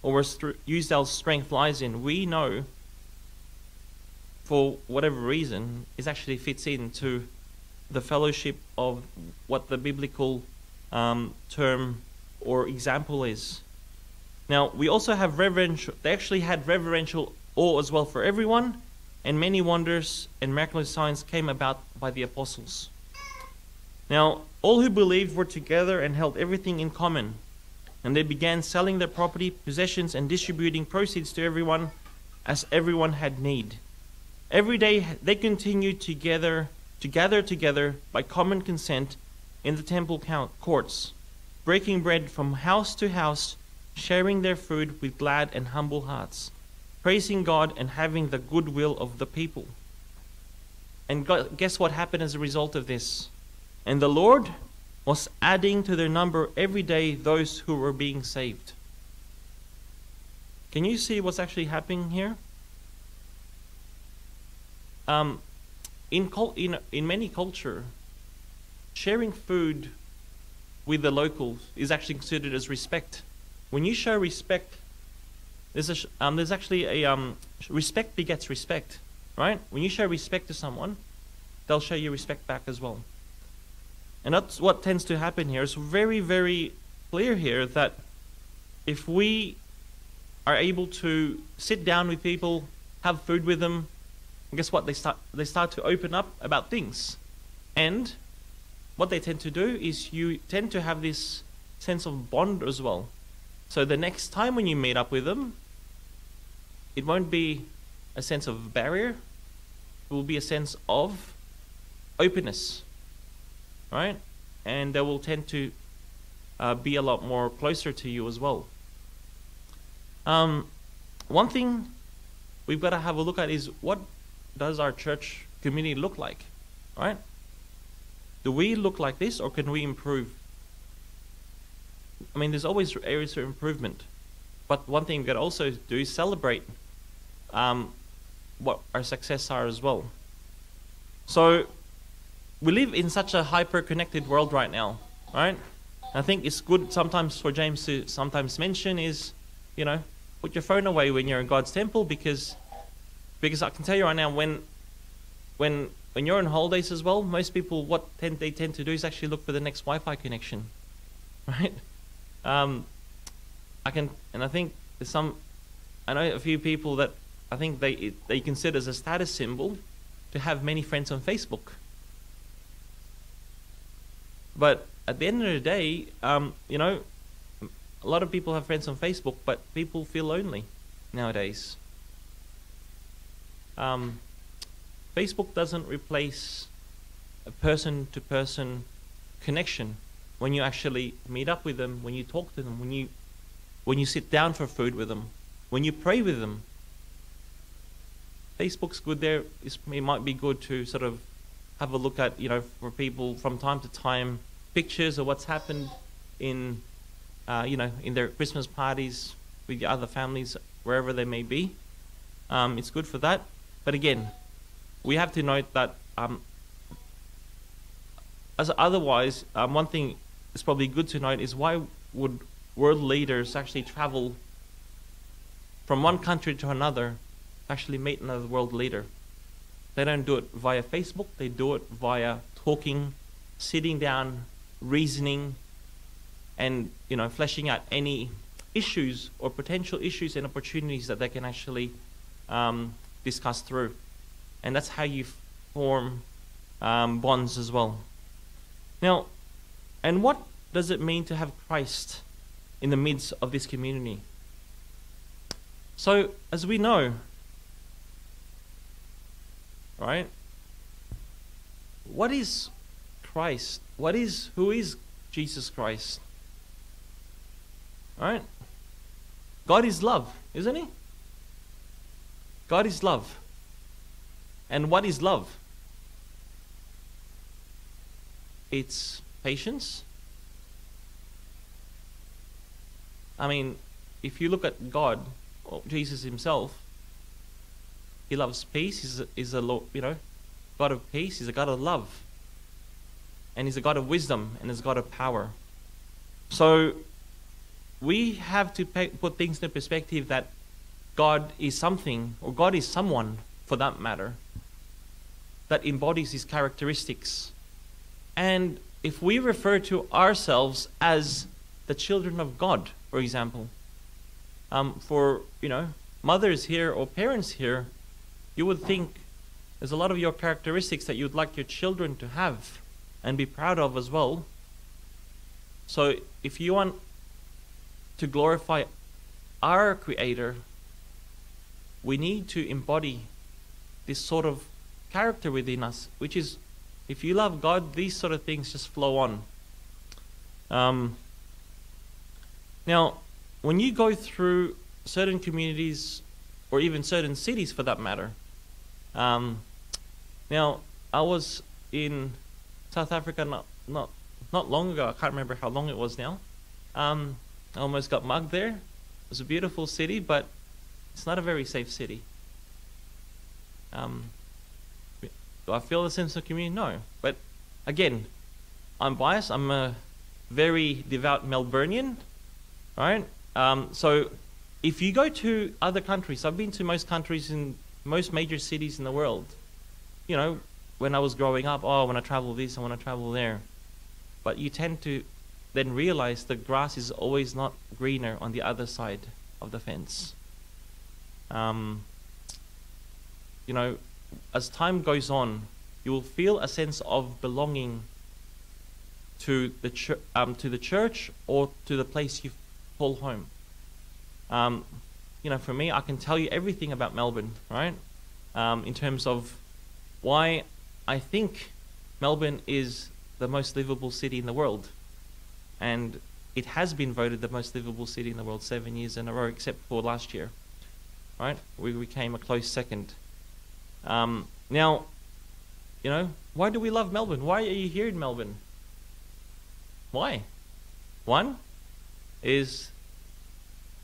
or where Hughesdale's strength lies in, we know, for whatever reason, it actually fits into the fellowship of what the biblical term or example is. Now, we also have they actually had reverential awe as well for everyone, and many wonders and miraculous signs came about by the apostles. Now, all who believed were together and held everything in common, and they began selling their property, possessions, and distributing proceeds to everyone as everyone had need. Every day they continued to gather together by common consent in the temple courts, breaking bread from house to house, sharing their food with glad and humble hearts, praising God and having the goodwill of the people. And guess what happened as a result of this? And the Lord was adding to their number every day those who were being saved. Can you see what's actually happening here? In many culture, sharing food with the locals is actually considered as respect. When you show respect, there's actually a respect begets respect, right? When you show respect to someone, they'll show you respect back as well. And that's what tends to happen here. It's very, very clear here that if we are able to sit down with people, have food with them, and guess what? They start to open up about things. And what they tend to do is you tend to have this sense of bond as well. So the next time when you meet up with them, it won't be a sense of barrier. It will be a sense of openness, right? And they will tend to be a lot more closer to you as well. One thing we've got to have a look at is, what does our church community look like, right? Do we look like this, or can we improve? I mean, there's always areas for improvement. But one thing we've got to also do is celebrate what our success are as well. So we live in such a hyper-connected world right now, right? I think it's good sometimes for James to sometimes mention is, put your phone away when you're in God's temple, because I can tell you right now, when you're on holidays as well, most people, they tend to do is actually look for the next Wi-Fi connection, right? I think I know a few people that I think they consider as a status symbol to have many friends on Facebook. But at the end of the day, a lot of people have friends on Facebook, but people feel lonely nowadays. Facebook doesn't replace a person-to-person connection when you actually meet up with them, when you talk to them, when you sit down for food with them, when you pray with them. Facebook's good there. It might be good to sort of have a look at, for people from time to time, pictures of what's happened in their Christmas parties with your other families, wherever they may be. It's good for that. But again, we have to note that otherwise, one thing is probably good to note is, why would world leaders actually travel from one country to another to actually meet another world leader? They don't do it via Facebook. They do it via talking, sitting down, reasoning, and fleshing out any issues or potential issues and opportunities that they can actually discuss through. And that's how you form bonds as well. Now, and what does it mean to have Christ in the midst of this community? So, as we know, right, what is Christ? Who is Jesus Christ? Right? God is love, isn't he? God is love. And what is love? It's patience. I mean, if you look at God, or Jesus himself, he loves peace. He's a God of peace. He's a God of love. And he's a God of wisdom, and he's a God of power. So we have to put things in perspective that God is something, or God is someone, for that matter, that embodies His characteristics. And if we refer to ourselves as the children of God, for example, for, mothers here or parents here, you would think there's a lot of your characteristics that you'd like your children to have and be proud of as well. So if you want to glorify our Creator, we need to embody this sort of character within us, which is, if you love God, these sort of things just flow on. Now, when you go through certain communities, or even certain cities for that matter, now, I was in South Africa not long ago. I can't remember how long it was now. I almost got mugged there. It was a beautiful city, but it's not a very safe city. Do I feel a sense of community? No. But again, I'm biased. I'm a very devout Melburnian, right? So if you go to other countries, I've been to most countries in most major cities in the world. When I was growing up, when I travel this, I want to travel there. But you tend to then realize the grass is always not greener on the other side of the fence. As time goes on, you will feel a sense of belonging to the church or to the place you call home. For me, I can tell you everything about Melbourne, right? In terms of why I think Melbourne is the most livable city in the world. And it has been voted the most livable city in the world 7 years in a row, except for last year, right? We came a close second. Now, why do we love Melbourne? Why are you here in Melbourne? Why? One is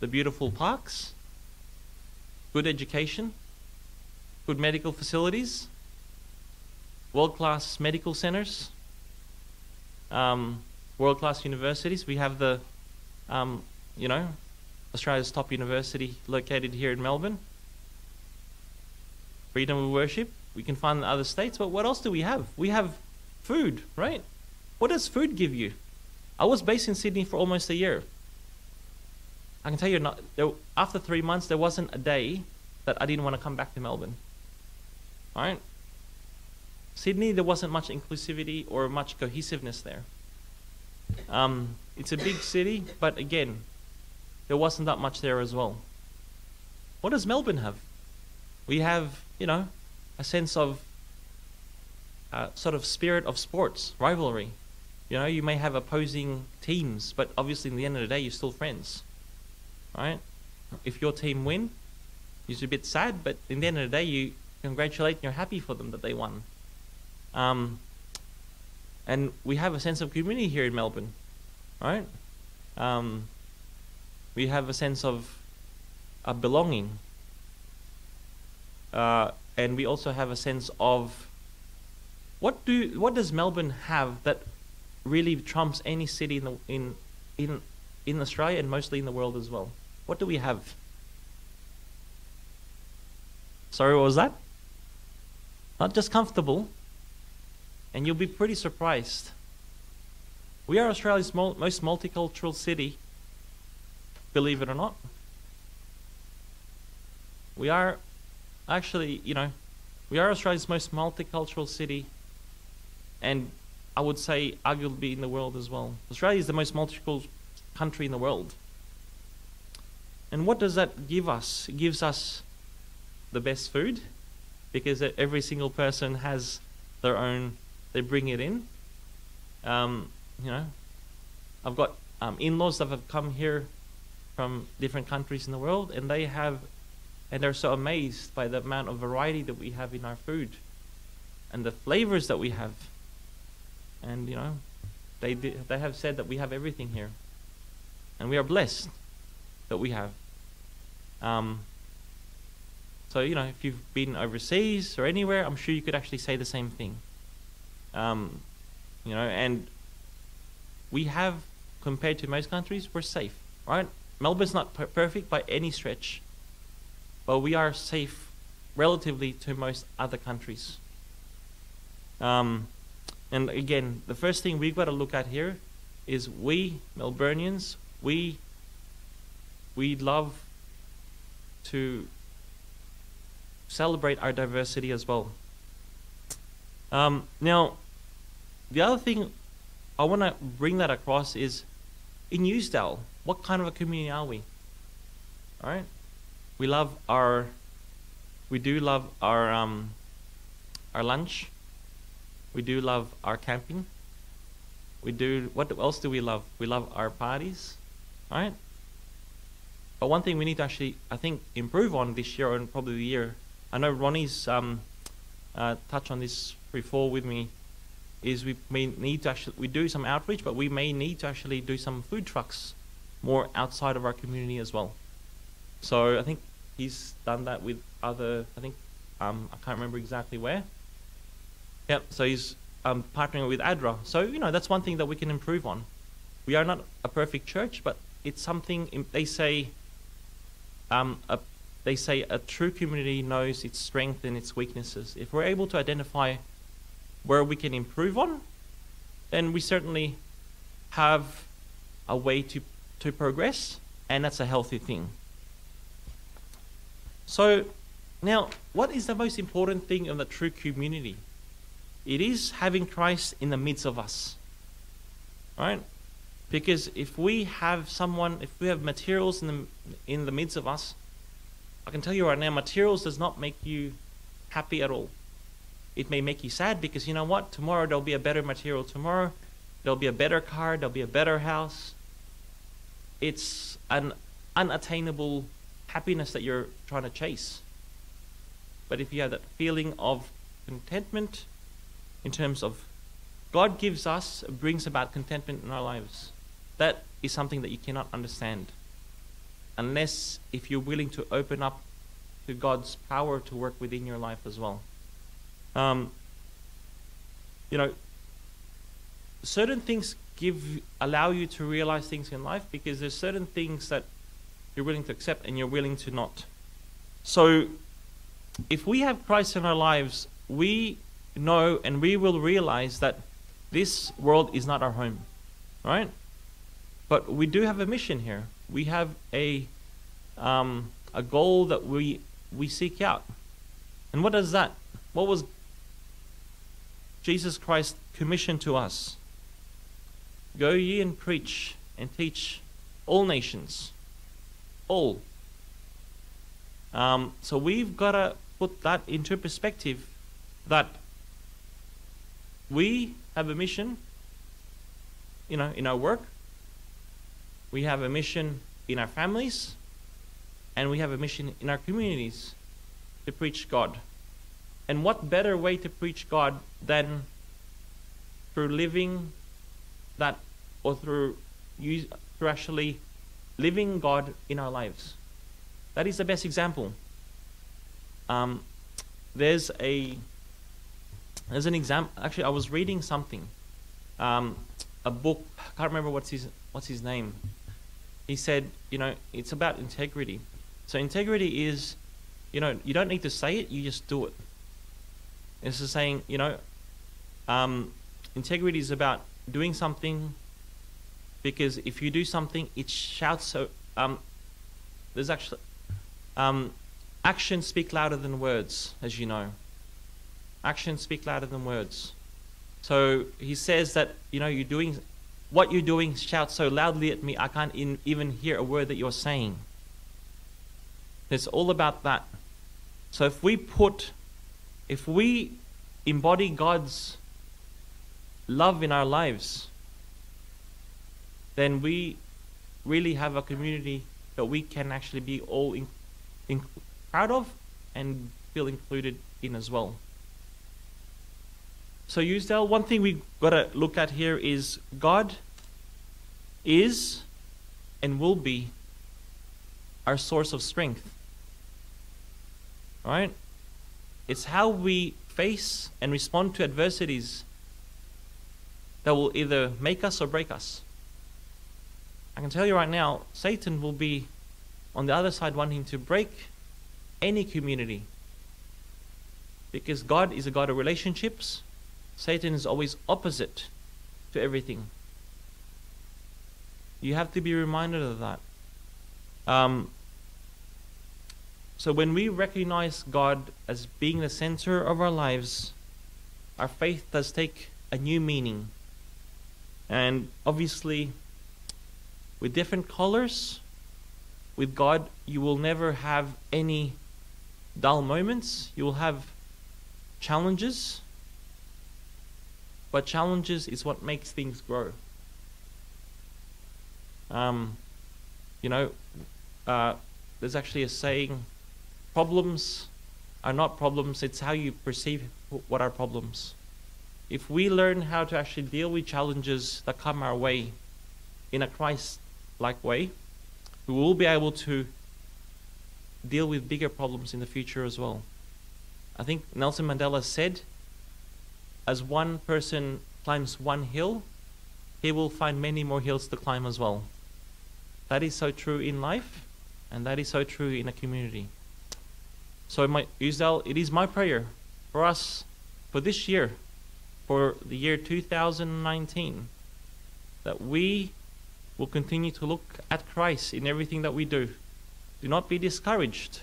the beautiful parks, good education, good medical facilities, world-class medical centers, world-class universities. We have the, Australia's top university located here in Melbourne. Freedom of worship. We can find in other states, but what else do we have? We have food, right? What does food give you? I was based in Sydney for almost a year. I can tell you, after 3 months, there wasn't a day that I didn't want to come back to Melbourne. All right? Sydney, there wasn't much inclusivity or much cohesiveness there. It's a big city, but again, there wasn't that much there as well. What does Melbourne have? We have, a sense of sort of spirit of sports, rivalry. You may have opposing teams, but obviously in the end of the day, you're still friends, right? If your team win, you're a bit sad, but in the end of the day, you congratulate and you're happy for them that they won. And we have a sense of community here in Melbourne, right? We have a sense of belonging. And we also have a sense of what does Melbourne have that really trumps any city in Australia and mostly in the world as well? What do we have? Sorry, what was that? Not just comfortable. And you'll be pretty surprised. We are Australia's most multicultural city, believe it or not. We are actually, we are Australia's most multicultural city, and I would say arguably in the world as well. Australia is the most multicultural country in the world. And what does that give us? It gives us the best food, because every single person has their own, they bring it in. I've got in-laws that have come here from different countries in the world, and they're so amazed by the amount of variety that we have in our food and the flavors that we have. And they have said that we have everything here, and we are blessed that we have. So if you've been overseas or anywhere, I'm sure you could actually say the same thing. And we have, compared to most countries, we're safe. right? Melbourne's not perfect by any stretch, but we are safe relatively to most other countries. And again, the first thing we've got to look at here is we Melburnians, we love to celebrate our diversity as well. Now, the other thing I want to bring that across is, in Hughesdale, what kind of a community are we? All right, we do love our lunch. We do love our camping. What else do we love? We love our parties, all right? But one thing we need to actually, I think, improve on this year and probably the year, I know Ronnie's touched on this before with me, is we may need to actually, we do some outreach, but we may need to actually do some food trucks more outside of our community as well. So I think he's done that with other, I think, I can't remember exactly where. Yep, so he's partnering with ADRA. So, that's one thing that we can improve on. We are not a perfect church, but it's something, they say a true community knows its strength and its weaknesses. If we're able to identify where we can improve on, then we certainly have a way to progress, and that's a healthy thing. So, now, what is the most important thing in the true community? It is having Christ in the midst of us, right? Because if we have materials in the midst of us, I can tell you right now, materials does not make you happy at all. It may make you sad because you know what? Tomorrow there'll be a better material. Tomorrow there'll be a better car. There'll be a better house. It's an unattainable happiness that you're trying to chase. But if you have that feeling of contentment, in terms of God brings about contentment in our lives, that is something that you cannot understand unless if you're willing to open up to God's power to work within your life as well. Certain things allow you to realize things in life because there's certain things that you're willing to accept and you're willing to not. So if we have Christ in our lives, we know and we will realize that this world is not our home, right? But we do have a mission here. We have a goal that we seek out. And what is that? What was Jesus Christ commissioned to us? Go ye and preach and teach all nations. All. So we've got to put that into perspective, that we have a mission, in our work. We have a mission in our families, and we have a mission in our communities to preach God. And what better way to preach God than through living that, or through actually living God in our lives? That is the best example. There's an example. Actually, I was reading something, a book. I can't remember what's his name. He said, it's about integrity. So integrity is, you don't need to say it, you just do it. It's just saying, integrity is about doing something, because if you do something, it shouts. So there's actually actions speak louder than words, as you know. Actions speak louder than words. So he says that what you're doing shouts so loudly at me, I can't even hear a word that you're saying. It's all about that. So if we embody God's love in our lives, then we really have a community that we can actually be all proud of and feel included in as well. So Hughesdale, one thing we've got to look at here is God is and will be our source of strength. All right? It's how we face and respond to adversities that will either make us or break us. I can tell you right now, Satan will be on the other side wanting to break any community. Because God is a God of relationships. Satan is always opposite to everything. You have to be reminded of that. So when we recognize God as being the center of our lives, our faith does take a new meaning. And obviously, with different colors, with God, you will never have any dull moments. You will have challenges. But challenges is what makes things grow. There's actually a saying, problems are not problems, it's how you perceive what are problems. If we learn how to actually deal with challenges that come our way in a Christ-like way, we will be able to deal with bigger problems in the future as well. I think Nelson Mandela said, as one person climbs one hill, he will find many more hills to climb as well. That is so true in life, and that is so true in a community. So Hughesdale, it is my prayer for us, for this year, for the year 2019, that we will continue to look at Christ in everything that we do. Do not be discouraged.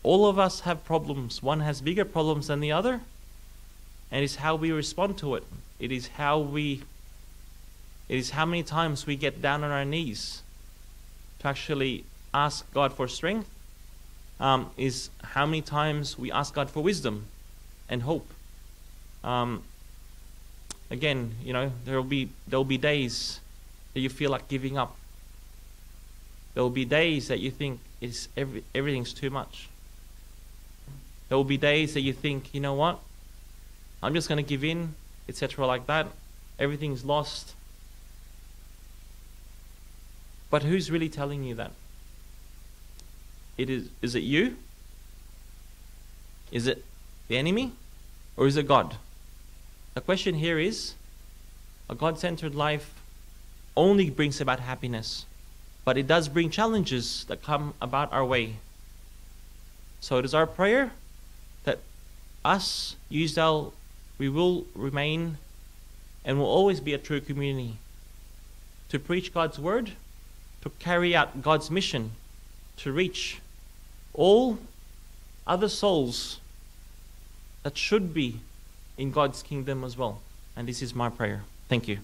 All of us have problems. One has bigger problems than the other, and it's how we respond to it. It is how many times we get down on our knees to actually ask God for strength, is how many times we ask God for wisdom and hope. Again, there will be days that you feel like giving up. There will be days that you think everything's too much. There will be days that you think, you know what, I'm just going to give in, etc. like that. Everything's lost. But who's really telling you that? Is it you? Is it the enemy? Or is it God? The question here is, a God-centered life only brings about happiness, but it does bring challenges that come about our way. So it is our prayer that us, Hughesdale, we will remain and will always be a true community to preach God's word, to carry out God's mission, to reach all other souls that should be in God's kingdom as well. And this is my prayer. Thank you.